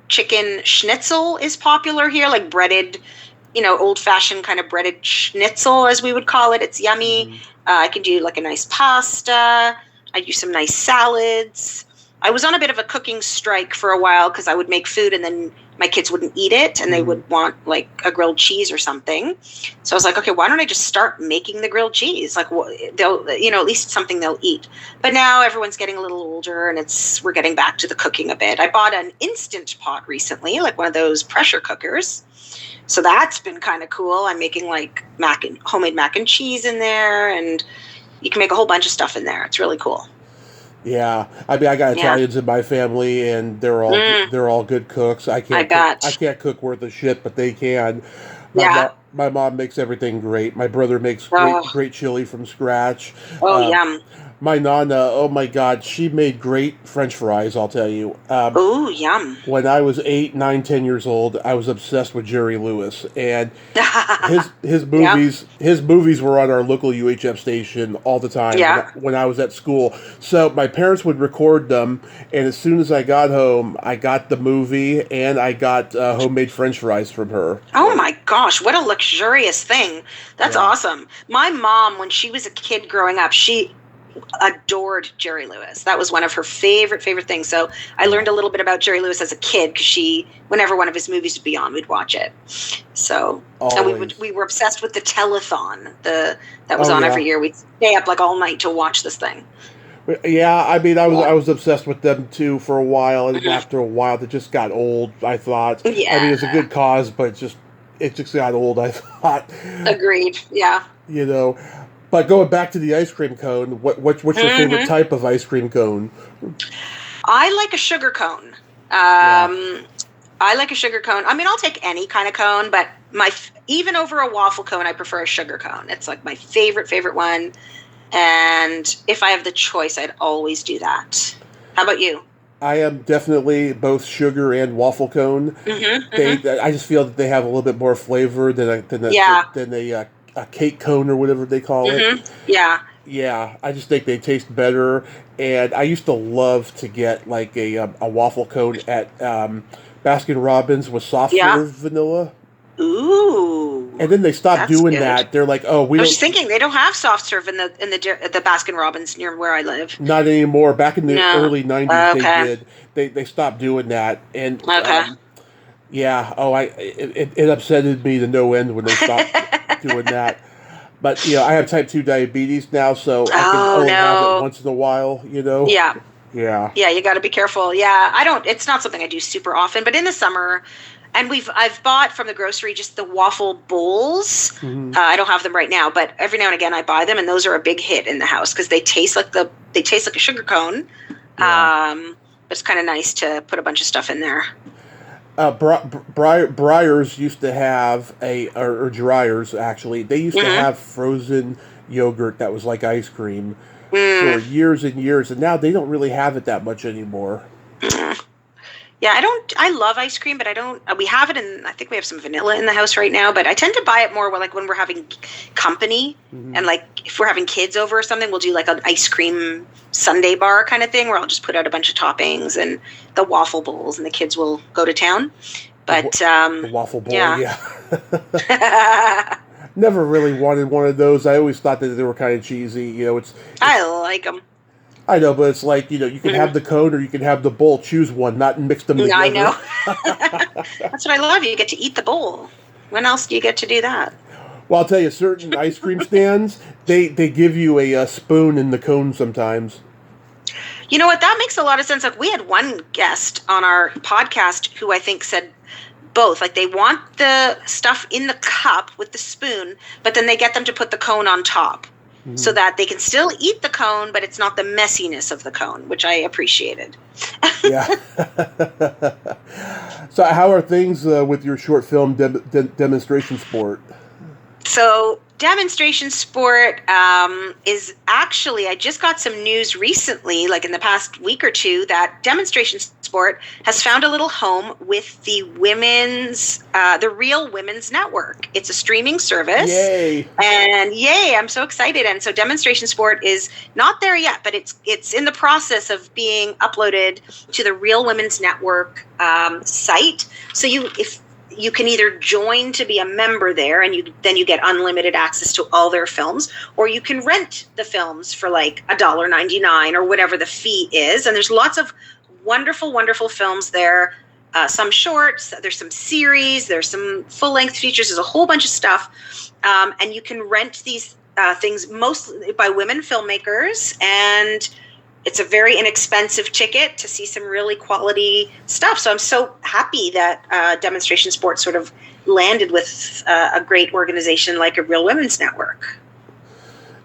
chicken schnitzel is popular here, like breaded, old-fashioned kind of breaded schnitzel, as we would call it. It's yummy. I can do like a nice pasta. I do some nice salads. I was on a bit of a cooking strike for a while because I would make food and then my kids wouldn't eat it and they would want like a grilled cheese or something. So I was like, okay, why don't I just start making the grilled cheese? Like they'll, at least something they'll eat. But now everyone's getting a little older and we're getting back to the cooking a bit. I bought an Instant Pot recently, like one of those pressure cookers. So that's been kind of cool. I'm making like homemade mac and cheese in there, and you can make a whole bunch of stuff in there. It's really cool. Yeah, I mean, I got Italians in my family, and they're all good cooks. I can't cook worth a shit, but they can. My mom makes everything great. My brother makes great chili from scratch. Oh, yum. My nana, oh my God, she made great French fries, I'll tell you. Oh, yum. When I was 8, 9, 10 years old, I was obsessed with Jerry Lewis. And his movies were on our local UHF station all the time when I was at school. So my parents would record them, and as soon as I got home, I got the movie, and I got homemade French fries from her. Oh my gosh, what a luxurious thing. That's awesome. My mom, when she was a kid growing up, she adored Jerry Lewis. That was one of her favorite things. So I learned a little bit about Jerry Lewis as a kid because whenever one of his movies would be on, we'd watch it. So and we were obsessed with the telethon that was on every year. We'd stay up like all night to watch this thing. Yeah, I mean, I was obsessed with them too for a while, and after a while, it just got old. I thought. Yeah. I mean, it's a good cause, but it just got old. I thought. Agreed. Yeah. But going back to the ice cream cone, what's your favorite type of ice cream cone? I like a sugar cone. I like a sugar cone. I mean, I'll take any kind of cone, but even over a waffle cone, I prefer a sugar cone. It's like my favorite one. And if I have the choice, I'd always do that. How about you? I am definitely both sugar and waffle cone. I just feel that they have a little bit more flavor than a cake cone or whatever they call it. Yeah. Yeah, I just think they taste better. And I used to love to get like a waffle cone at Baskin Robbins with soft serve vanilla. Ooh. And then they stopped doing good. that. They're like, oh, we I don't. was just thinking they don't have soft serve in the Baskin Robbins near where I live. Not anymore. Back in the early 90s, they Okay. did. They stopped doing that. And Okay. yeah, it upsetted me to no end when they stopped doing that. But, I have type 2 diabetes now, so I can only have it once in a while, Yeah. Yeah. Yeah, you got to be careful. Yeah, it's not something I do super often, but in the summer, and I've bought from the grocery just the waffle bowls. Mm-hmm. I don't have them right now, but every now and again I buy them, and those are a big hit in the house because they taste like a sugar cone. Yeah. But it's kind of nice to put a bunch of stuff in there. Breyers used to have or Dryers actually. They used to have frozen yogurt that was like ice cream for years and years, and now they don't really have it that much anymore. Yeah, I love ice cream, but I don't. We have it, and I think we have some vanilla in the house right now. But I tend to buy it more like when we're having company, and like if we're having kids over or something, we'll do like an ice cream sundae bar kind of thing, where I'll just put out a bunch of toppings and the waffle bowls, and the kids will go to town. But the waffle bowl, yeah. Never really wanted one of those. I always thought that they were kind of cheesy. I like them. I know, but it's like, you can have the cone or you can have the bowl. Choose one, not mix them together. I know. That's what I love. You get to eat the bowl. When else do you get to do that? Well, I'll tell you, certain ice cream stands, they give you a spoon in the cone sometimes. You know what? That makes a lot of sense. Like we had one guest on our podcast who I think said both. Like they want the stuff in the cup with the spoon, but then they get them to put the cone on top. So that they can still eat the cone, but it's not the messiness of the cone, which I appreciated. Yeah. So how are things with your short film demonstration sport? So demonstration sport is actually, I just got some news recently, like in the past week or two, that demonstration sport has found a little home with the Real Women's Network. It's a streaming service. Yay. And yay, I'm so excited. And so demonstration sport is not there yet, but it's in the process of being uploaded to the Real Women's Network site. So you can either join to be a member there, and then you get unlimited access to all their films, or you can rent the films for like $1.99 or whatever the fee is. And there's lots of wonderful, wonderful films there. Some shorts, there's some series, there's some full-length features, there's a whole bunch of stuff. And you can rent these things mostly by women filmmakers, and it's a very inexpensive ticket to see some really quality stuff. So I'm so happy that demonstration sports sort of landed with a great organization like a Real Women's Network.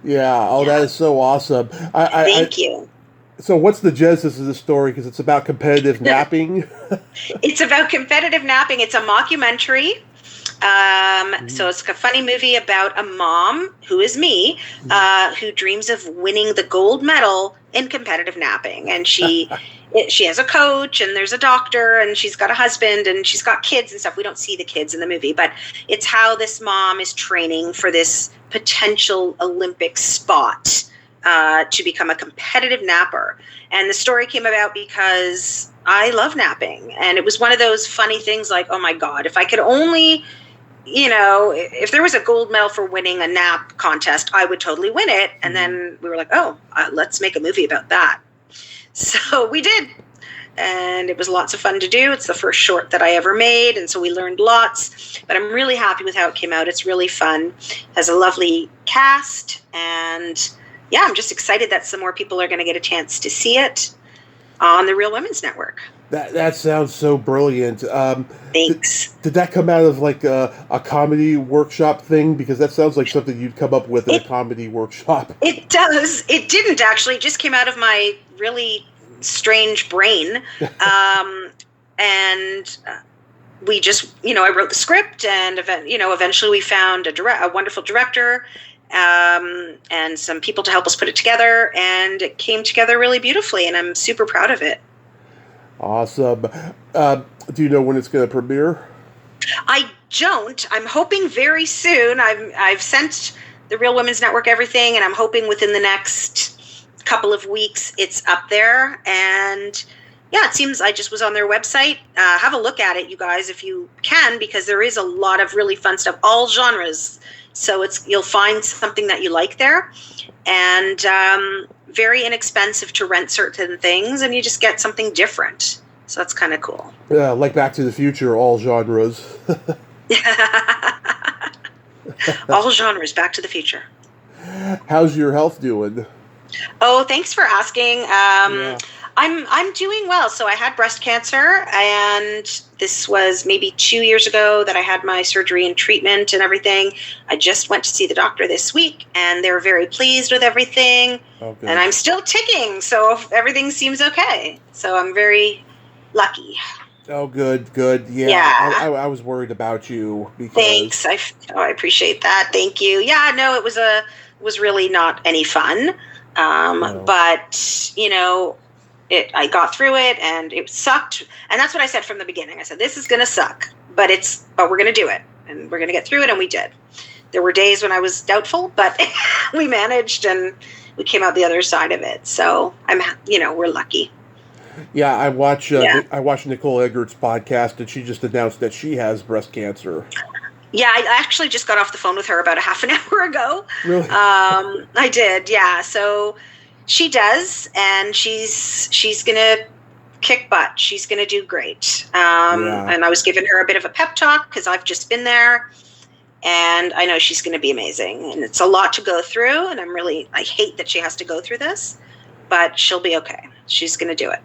Yeah. Oh, that is so awesome. Thank you. So what's the genesis of the story? Because it's about competitive napping. It's about competitive napping. It's a mockumentary. So it's a funny movie about a mom, who is me, who dreams of winning the gold medal in competitive napping. And she has a coach, and there's a doctor, and she's got a husband, and she's got kids and stuff. We don't see the kids in the movie, but it's how this mom is training for this potential Olympic spot to become a competitive napper. And the story came about because I love napping. And it was one of those funny things like, oh my God, if I could only, if there was a gold medal for winning a nap contest, I would totally win it. And then we were like, let's make a movie about that. So we did. And it was lots of fun to do. It's the first short that I ever made. And so we learned lots. But I'm really happy with how it came out. It's really fun. Has a lovely cast. And yeah, I'm just excited that some more people are going to get a chance to see it on the Real Women's Network. That sounds so brilliant. Thanks. Did that come out of like a comedy workshop thing? Because that sounds like something you'd come up with in a comedy workshop. It does. It didn't actually. It just came out of my really strange brain. And we just, I wrote the script, and eventually we found a wonderful director, and some people to help us put it together, and it came together really beautifully, and I'm super proud of it. Awesome. Do you know when it's going to premiere? I don't. I'm hoping very soon. I've sent the Real Women's Network everything, and I'm hoping within the next couple of weeks it's up there. And yeah, it seems I just was on their website. Have a look at it, you guys, if you can, because there is a lot of really fun stuff, all genres. So you'll find something that you like there, and very inexpensive to rent certain things, and you just get something different. So that's kind of cool. Yeah, like Back to the Future, all genres. All genres, Back to the Future. How's your health doing? Oh, thanks for asking. Yeah. I'm doing well. So I had breast cancer, and this was maybe 2 years ago that I had my surgery and treatment and everything. I just went to see the doctor this week, and they were very pleased with everything. Okay. And I'm still ticking, so everything seems okay. So I'm very lucky. Oh, good. Yeah. I was worried about you because. Thanks. I appreciate that. Thank you. Yeah. No, it was really not any fun. No. But I got through it, and it sucked. And that's what I said from the beginning. I said, this is going to suck, but we're going to do it, and we're going to get through it. And we did. There were days when I was doubtful, but we managed, and we came out the other side of it. So we're lucky. Yeah, I watch Nicole Eggert's podcast, and she just announced that she has breast cancer. Yeah, I actually just got off the phone with her about a half an hour ago. Really? I did, yeah. So she does, and she's gonna kick butt. She's gonna do great. And I was giving her a bit of a pep talk because I've just been there, and I know she's gonna be amazing. And it's a lot to go through, and I hate that she has to go through this, but she'll be okay. She's gonna do it.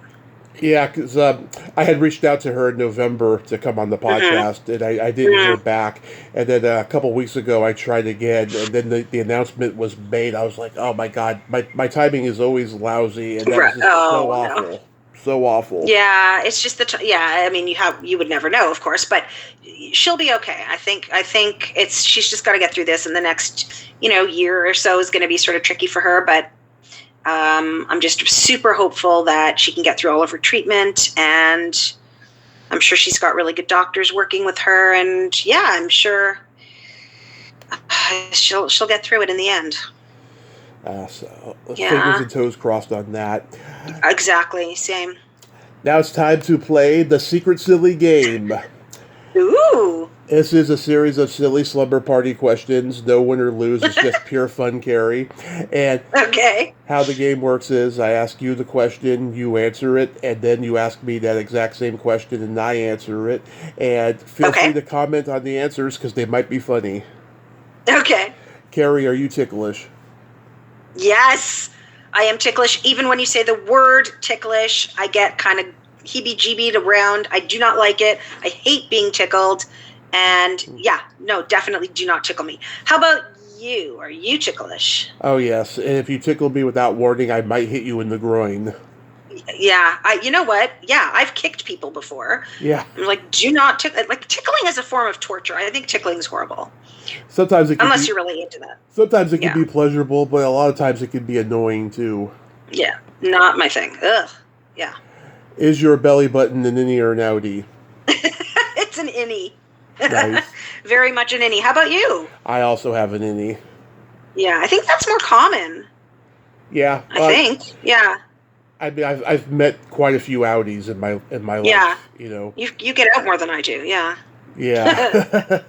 Yeah, because I had reached out to her in November to come on the podcast, and I didn't hear back. And then a couple weeks ago, I tried again, and then the announcement was made. I was like, oh my God, my timing is always lousy, and that was just so awful. No. So awful. Yeah, it's just I mean, you would never know, of course, but she'll be okay. I think she's just got to get through this, and the next, year or so is going to be sort of tricky for her, but I'm just super hopeful that she can get through all of her treatment, and I'm sure she's got really good doctors working with her, and I'm sure she'll get through it in the end. So fingers and toes crossed on that. Exactly, same. Now it's time to play the Secret Silly Game. Ooh. This is a series of silly slumber party questions. No win or lose. It's just pure fun, Cari. And how the game works is I ask you the question, you answer it, and then you ask me that exact same question, and I answer it. And feel free to comment on the answers because they might be funny. Okay. Cari, are you ticklish? Yes, I am ticklish. Even when you say the word ticklish, I get kind of heebie-jeebied around. I do not like it. I hate being tickled. And definitely do not tickle me. How about you? Are you ticklish? Oh, yes. And if you tickle me without warning, I might hit you in the groin. Yeah. You know what? Yeah, I've kicked people before. Yeah. I'm like, do not tickle. Like, tickling is a form of torture. I think tickling is horrible. Sometimes it can Unless you're really into that. Sometimes it can be pleasurable, but a lot of times it can be annoying, too. Yeah. Not my thing. Ugh. Yeah. Is your belly button an innie or an outie? It's an innie. Nice. Very much an innie. How about you? I also have an innie. Yeah, I think that's more common. Yeah. I think. Yeah. I mean, I've met quite a few outies in my life. Yeah. You get out more than I do. Yeah. Yeah.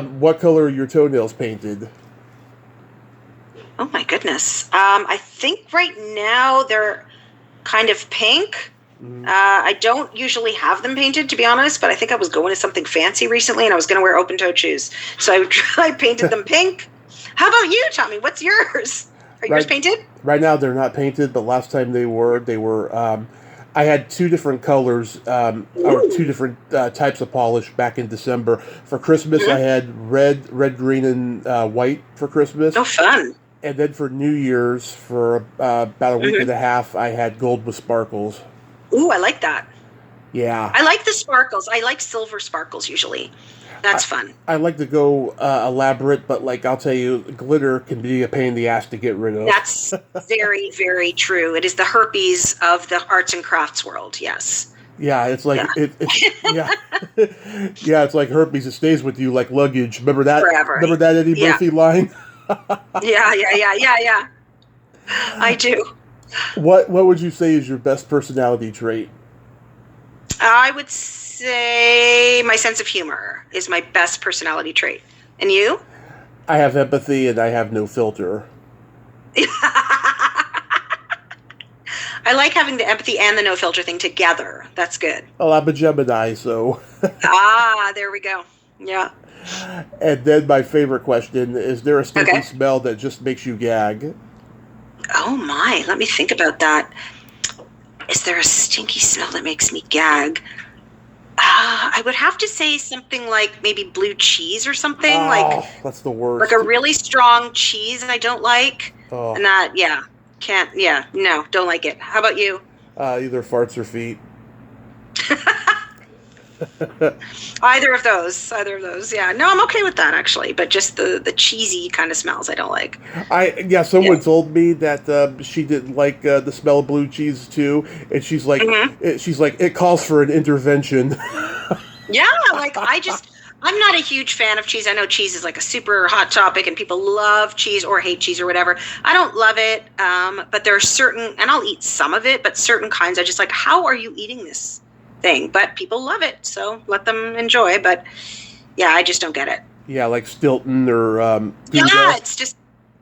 What color are your toenails painted? Oh my goodness. I think right now they're kind of pink. I don't usually have them painted, to be honest, but I think I was going to something fancy recently, and I was going to wear open-toed shoes. So I painted them pink. How about you, Tommy? What's yours? Are yours painted? Right now they're not painted, but last time they were. I had two different colors, or two different types of polish back in December. For Christmas, I had red, green, and white for Christmas. Oh, fun. And then for New Year's, for about a week and a half, I had gold with sparkles. Ooh, I like that. Yeah. I like the sparkles. I like silver sparkles usually. That's fun. I like to go elaborate, but I'll tell you, glitter can be a pain in the ass to get rid of. That's very, very true. It is the herpes of the arts and crafts world. Yes. Yeah, it's like it's like herpes. It stays with you like luggage. Remember that? Forever. Remember that Eddie Murphy line? Yeah. I do. What would you say is your best personality trait? I would say my sense of humor is my best personality trait. And you? I have empathy and I have no filter. I like having the empathy and the no filter thing together. That's good. Well, I'm a Gemini, so. There we go. Yeah. And then my favorite question, is there a stinky smell that just makes you gag? Oh my, let me think about that. Is there a stinky smell that makes me gag? I would have to say something like maybe blue cheese or something. That's the worst. Like a really strong cheese I don't like. Oh. And that, no, don't like it. How about you? Either farts or feet. Either of those, yeah. No, I'm okay with that, actually, but just the cheesy kind of smells I don't like. Someone told me that she didn't like the smell of blue cheese, too, and she's like, it calls for an intervention. Yeah, I'm not a huge fan of cheese. I know cheese is like a super hot topic and people love cheese or hate cheese or whatever. I don't love it, but there are certain, and I'll eat some of it, but certain kinds I just like, how are you eating this thing? But people love it, so let them enjoy. But yeah, I just don't get it. Yeah, like Stilton or yeah, it's just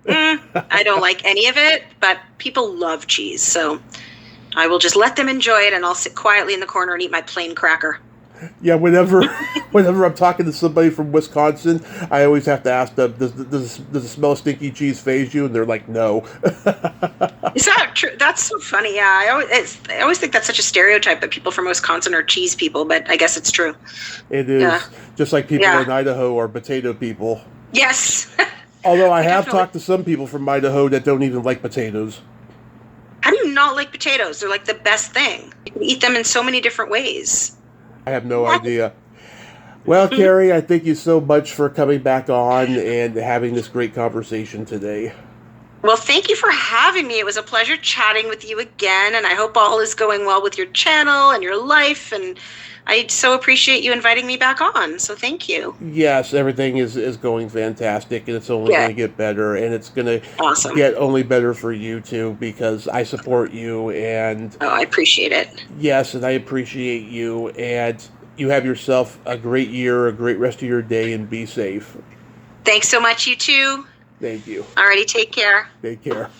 I don't like any of it, but people love cheese, so I will just let them enjoy it, and I'll sit quietly in the corner and eat my plain cracker. Yeah, whenever I'm talking to somebody from Wisconsin, I always have to ask them, does the smell of stinky cheese faze you? And they're like, no. Is that true? That's so funny. Yeah, I always think that's such a stereotype that people from Wisconsin are cheese people, but I guess it's true. It is. Yeah. Just like people in Idaho are potato people. Yes. Although I have talked to some people from Idaho that don't even like potatoes. How do you not like potatoes? They're like the best thing. You can eat them in so many different ways. I have no idea. Well, Cari, I thank you so much for coming back on and having this great conversation today. Well, thank you for having me. It was a pleasure chatting with you again, and I hope all is going well with your channel and your life, and I so appreciate you inviting me back on, so thank you. Yes, everything is going fantastic, and it's only going to get better, and it's going to get only better for you, too, because I support you, and... Oh, I appreciate it. Yes, and I appreciate you, and you have yourself a great year, a great rest of your day, and be safe. Thanks so much, you too. Thank you. Alrighty, take care. Take care.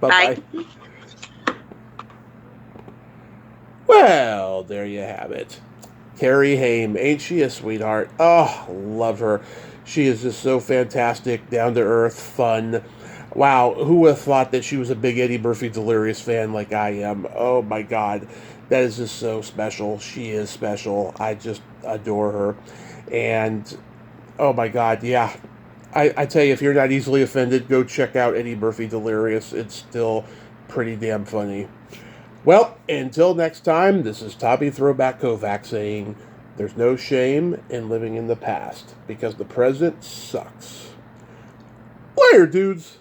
Bye-bye. Bye. Well, there you have it. Cari Haim, ain't she a sweetheart? Oh, love her. She is just so fantastic, down-to-earth, fun. Wow, who would have thought that she was a big Eddie Murphy Delirious fan like I am? Oh, my God. That is just so special. She is special. I just adore her. And, oh, my God, yeah. I tell you, if you're not easily offended, go check out Eddie Murphy Delirious. It's still pretty damn funny. Well, until next time, this is Tommy Throwback Kovac saying, there's no shame in living in the past, because the present sucks. Later, dudes!